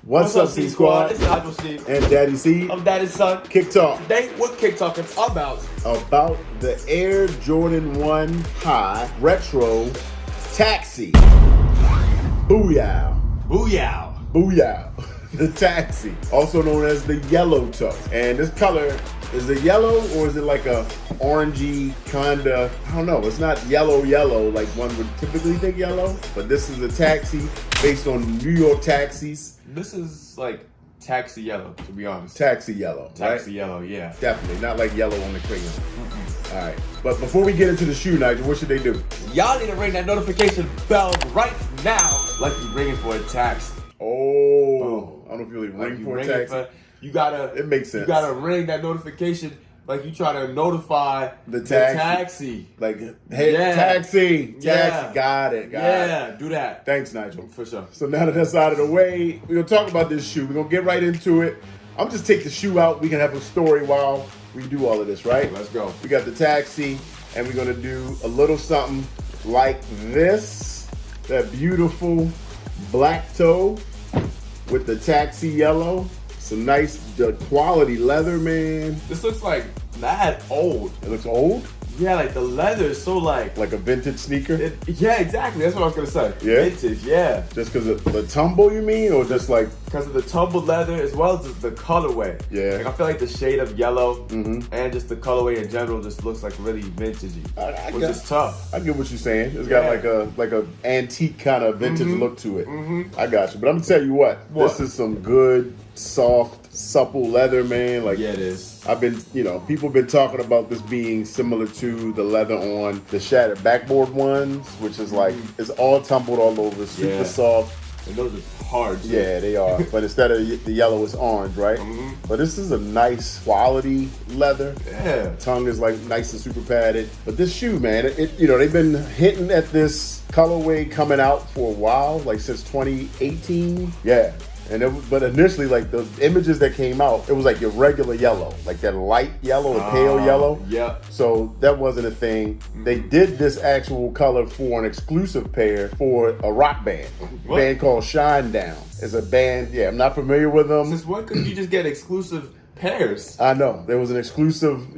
What's up, C Squad? It's Nigel C. And Daddy C. I'm Daddy's son. Kick Talk. Today, what Kick Talk is about? About the Air Jordan 1 High Retro Taxi. Booyah. Booyah. Booyah. The Taxi. Also known as the Yellow Toe. And this color, is it yellow or is it like a orangey kinda, I don't know, it's not yellow like one would typically think yellow, but this is a taxi based on New York taxis. This is like taxi yellow, to be honest. Taxi yellow, Taxi right? yellow, yeah. Definitely, not like yellow on the crayon. All right, but before we get into the shoe, Nigel, what should they do? Y'all need to ring that notification bell right now, like you're ringing for a taxi. Oh, I don't know if you really ring for a taxi. You gotta. It makes sense. You gotta ring that notification like you try to notify the taxi. Like, hey, yeah. taxi, Yeah. got it. Do that. Thanks, Nigel. For sure. So now that that's out of the way, we're gonna talk about this shoe. We're gonna get right into it. I'm just take the shoe out. We can have a story while we do all of this, right? Let's go. We got the taxi, and we're gonna do a little something like this. That beautiful black toe with the taxi yellow. Some nice quality leather, man. This looks like mad old. It looks old? Yeah, like the leather is so like a vintage sneaker? Yeah, exactly. That's what I was gonna say. Yeah? Vintage, yeah. Just because of the tumble, you mean? Or just like... Because of the tumbled leather as well as the colorway. Yeah. Like I feel like the shade of yellow and just the colorway in general just looks like really vintagey. Which is tough. I get what you're saying. It's got like a antique kind of vintage look to it. I got you. But I'm gonna tell you what. This is some good, soft, supple leather, man. Like, yeah, it is. I've been, people have been talking about this being similar to the leather on the shattered backboard ones, which is like, it's all tumbled all over, super soft. And those are hard too. Yeah, they are. But instead of the yellow, it's orange, right? But this is a nice quality leather. Yeah. Tongue is like nice and super padded. But this shoe, man, they've been hinting at this colorway coming out for a while, like since 2018. Yeah. But initially, like the images that came out, it was like your regular yellow, like that light yellow or pale yellow. Yeah. So that wasn't a thing. They did this actual color for an exclusive pair for a rock band. A band called Shinedown. It's a band, I'm not familiar with them. Since when could you just get exclusive pairs? I know. There was an exclusive,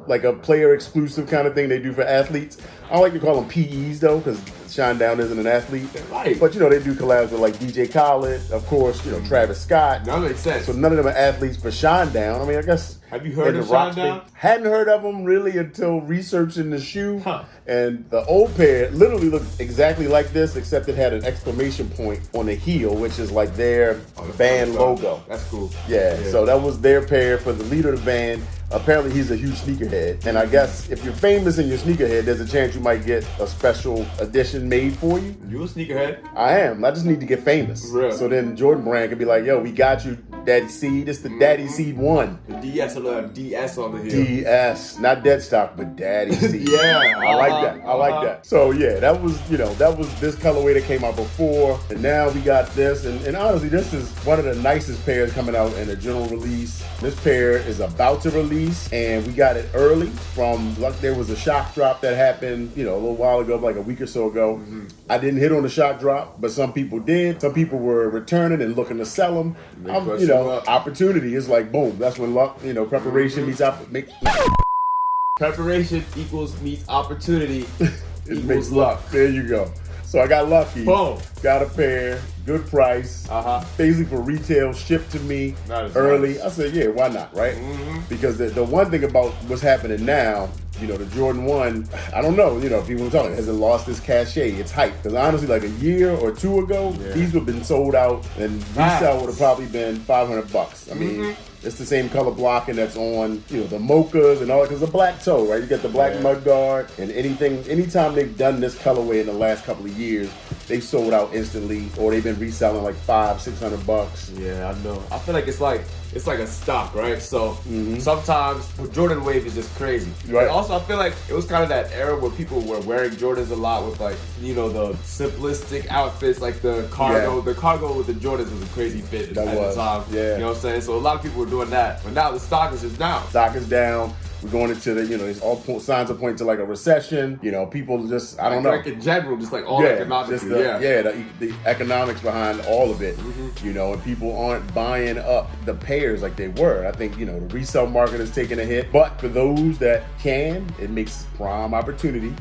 like a player exclusive kind of thing they do for athletes. I don't like to call them PEs though, because Shinedown isn't an athlete. Right. But they do collabs with like DJ Khaled, of course, Travis Scott. That makes sense. So none of them are athletes for Shinedown. I mean, I guess. Have you heard of Shinedown? Hadn't heard of them really until researching the shoe. And the old pair literally looked exactly like this, except it had an exclamation point on the heel, which is like their band logo. That's cool. Yeah, so that was their pair for the leader of the band. Apparently, he's a huge sneakerhead. And I guess if you're famous and you're sneakerhead, there's a chance you might get a special edition made for you. You a sneakerhead? I am. I just need to get famous. Really? So then Jordan Brand can be like, yo, we got you, Daddy Seed. This the Daddy Seed 1. The DS, will have DS on the heel. DS. Not dead stock, but Daddy Seed. Yeah. I like that. I like that. So yeah, that was this colorway that came out before. And now we got this. And honestly, this is one of the nicest pairs coming out in a general release. This pair is about to release. And we got it early there was a shock drop that happened, a little while ago, like a week or so ago. I didn't hit on the shock drop, but some people did. Some people were returning and looking to sell them. Opportunity is like, boom, that's when luck, preparation meets Preparation meets opportunity equals luck. There you go. So I got lucky. Boom. Got a pair, good price. Basically for retail, shipped to me early. Nice. I said, yeah, why not, right? Because the one thing about what's happening now, the Jordan 1, I don't know, people were talking, has it lost its cachet, its hype? Because honestly, like a year or two ago, these would have been sold out and resale would have probably been $500. I mean, it's the same color blocking that's on, the mochas and all that, because the black toe, right? You got the black mud guard, and anytime they've done this colorway in the last couple of years, they sold out instantly, or they've been reselling like $500-600. Yeah, I know. I feel like it's like a stock, right? So sometimes Jordan wave is just crazy. Right. And also, I feel like it was kind of that era where people were wearing Jordans a lot with like, the simplistic outfits, like the cargo. The cargo with the Jordans was a crazy fit at the time. Yeah. You know what I'm saying? So a lot of people were doing that. But now the stock is just down. Stock is down. We're going into the, there's all signs are pointing to like a recession. People just, I don't know. Like in general, just like all economics. The economics behind all of it, and people aren't buying up the pairs like they were. I think, the resale market is taking a hit. But for those that can, it makes prime opportunity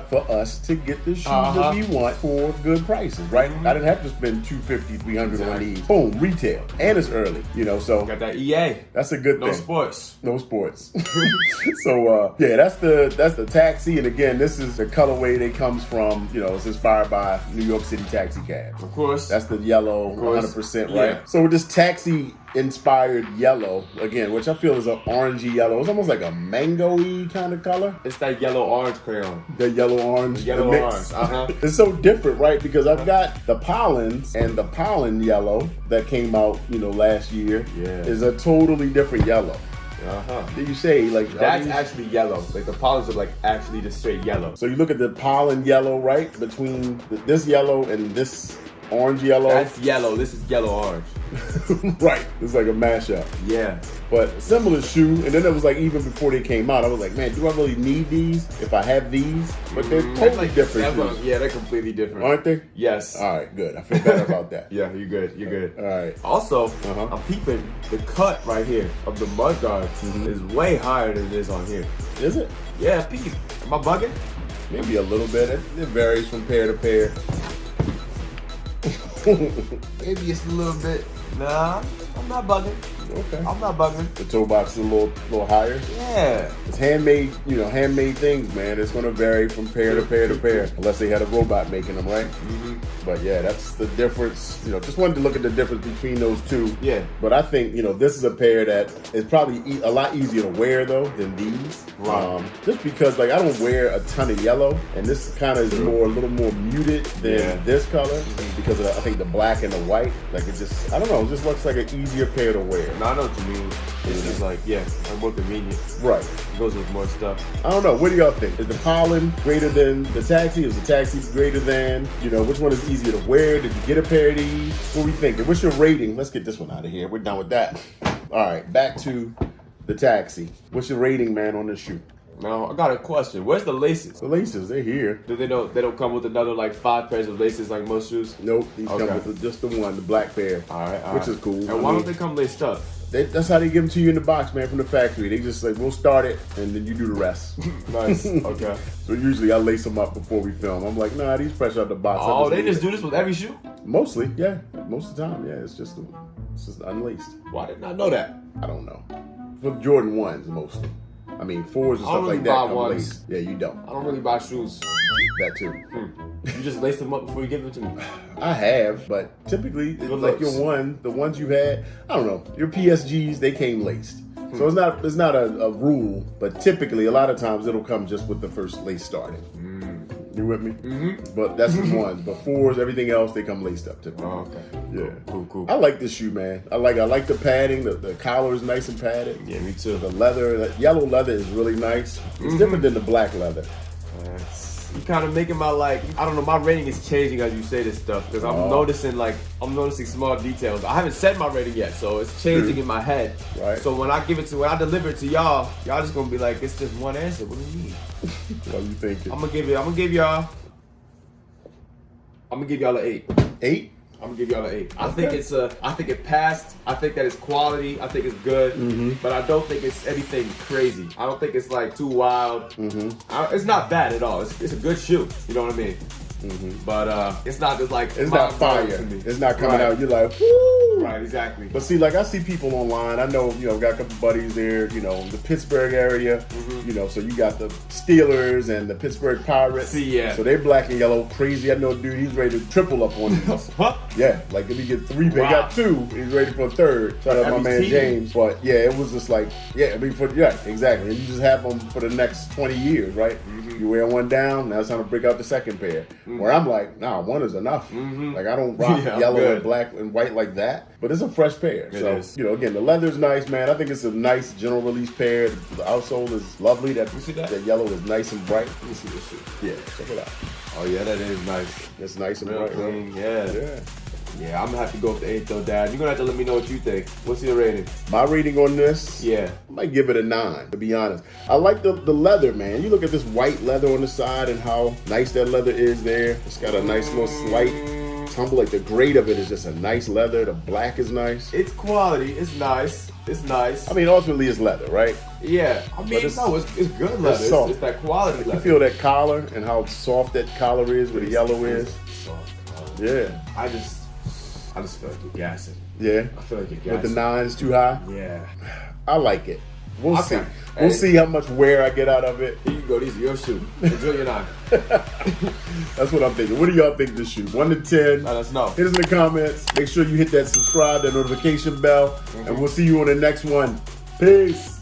for us to get the shoes that we want for good prices, right? I didn't have to spend $250, $300 on these. Boom, retail. And it's early, so. Got that EA. That's a good thing. No sports. So, that's the taxi. And again, this is the colorway that comes from, it's inspired by New York City taxi cabs. Of course. That's the yellow, 100%, right? So with this taxi inspired yellow, again, which I feel is an orangey yellow. It's almost like a mango-y kind of color. It's that yellow-orange crayon. The yellow-orange. Yellow-orange, It's so different, right? Because I've got the pollens, and the pollen yellow that came out, last year is a totally different yellow. Did you say that's actually yellow? Like the pollens are like actually just straight yellow. So you look at the pollen yellow, right? Between this yellow and this orange yellow. That's yellow. This is yellow orange. Right. It's like a mashup. Yeah. But similar shoe, and then it was like even before they came out, I was like, man, do I really need these if I have these? But they're totally different shoes. Yeah, they're completely different. Aren't they? Yes. All right, good. I feel better about that. Yeah, you're good. You're good. All right. Also, I'm peeping the cut right here of the mud guard is way higher than it is on here. Is it? Yeah, peep. Am I bugging? Maybe a little bit. It varies from pair to pair. Maybe it's a little bit. Nah, I'm not bugging. Okay. I'm not bugging. The toe box is a little higher. Yeah. It's handmade, handmade things, man. It's gonna vary from pair to pair to pair, unless they had a robot making them, right? But yeah, that's the difference. Just wanted to look at the difference between those two. Yeah. But I think this is a pair that is probably a lot easier to wear though than these. Right. Just because I don't wear a ton of yellow, and this kind of is a little more muted than this color because of I think the black and the white. Like it just, I don't know, it just looks like an easier pair to wear. No, I know what you mean. It's just like, I'm more convenient. Right. It goes with more stuff. I don't know. What do y'all think? Is the pollen greater than the taxi? Is the taxi greater than, which one is easier to wear? Did you get a pair of these? What are we thinking? What's your rating? Let's get this one out of here. We're done with that. All right, back to the taxi. What's your rating, man, on this shoe? Now, I got a question. Where's the laces? The laces, they're here. They don't come with another like 5 pairs of laces like most shoes? Nope, these come with just the one, the black pair. All right. Which is cool. And why don't they come laced up? That's how they give them to you in the box, man, from the factory. They just like, we'll start it, and then you do the rest. Nice, okay. So usually I lace them up before we film. I'm like, nah, these fresh out the box. Oh, they just do this with every shoe? Mostly, yeah. Most of the time, yeah. It's just unlaced. Well, I did not know that. I don't know. For Jordan 1s, mostly. I mean, 4s and stuff like that come laced. Yeah, you don't. I don't really buy shoes. That too. You just lace them up before you give them to me? I have, but typically, like the ones you've had, I don't know, your PSGs, they came laced. So it's not a rule, but typically, a lot of times, it'll come just with the first lace started. You with me? But that's the ones. But 4s, everything else, they come laced up typically. Oh, okay. Yeah. Cool. I like this shoe, man. I like the padding. The collar is nice and padded. Yeah, me too. The leather, the yellow leather is really nice. It's different than the black leather. You kind of making my my rating is changing as you say this stuff because I'm noticing small details. I haven't set my rating yet, so it's changing in my head. Right. So when I deliver it to y'all just gonna be like, it's just one answer. What do you mean? What are you thinking? I'm gonna give y'all an 8. 8? I'm gonna give y'all an 8. Okay. I think it passed. I think that it's quality. I think it's good. But I don't think it's anything crazy. I don't think it's like too wild. It's not bad at all. It's a good shoe. You know what I mean? But it's not just like it's not fire. It's not coming out. You're like, woo! Right, exactly. But see, like I see people online. I know, got a couple buddies there. The Pittsburgh area. So you got the Steelers and the Pittsburgh Pirates. See, yeah. So they're black and yellow, crazy. I know a dude. He's ready to triple up on these. Yeah, like if he get 3, they got 2. He's ready for a 3rd. Shout out my man James. But yeah, it was just like, exactly. And you just have them for the next 20 years, right? You wear one down, now it's time to break out the second pair. Where I'm like, nah, one is enough. Like I don't rock yellow and black and white like that. But it's a fresh pair. It is. Again, the leather's nice, man. I think it's a nice general release pair. The outsole is lovely. You see that? That yellow is nice and bright. Let me see this shit. Yeah, check it out. Oh yeah, that is nice. It's nice and real bright. clean. Yeah. Yeah, I'm gonna have to go with the 8 though, Dad. You're gonna have to let me know what you think. What's your rating? My rating on this, Yeah, I might give it a 9, to be honest. I like the leather, man. You look at this white leather on the side and how nice that leather is there. It's got a nice little slight tumble. Like the grade of it is just a nice leather. The black is nice. it's quality. It's nice. It's nice. I mean, ultimately it's leather, right? Yeah, I mean, it's good leather. soft. It's that quality leather. You feel that collar and how soft that collar is, where the yellow is. Soft collar. Yeah. I just feel like you're gassing. Yeah. I feel like you're gassing. With the 9s too high. Yeah. I like it. We'll Okay. see. We'll see how much wear I get out of it. Here you go. These are your shoes. Enjoy your 9. That's what I'm thinking. What do y'all think this shoe? 1 to 10. Let us know. Hit us in the comments. Make sure you hit that subscribe, that notification bell, and we'll see you on the next one. Peace.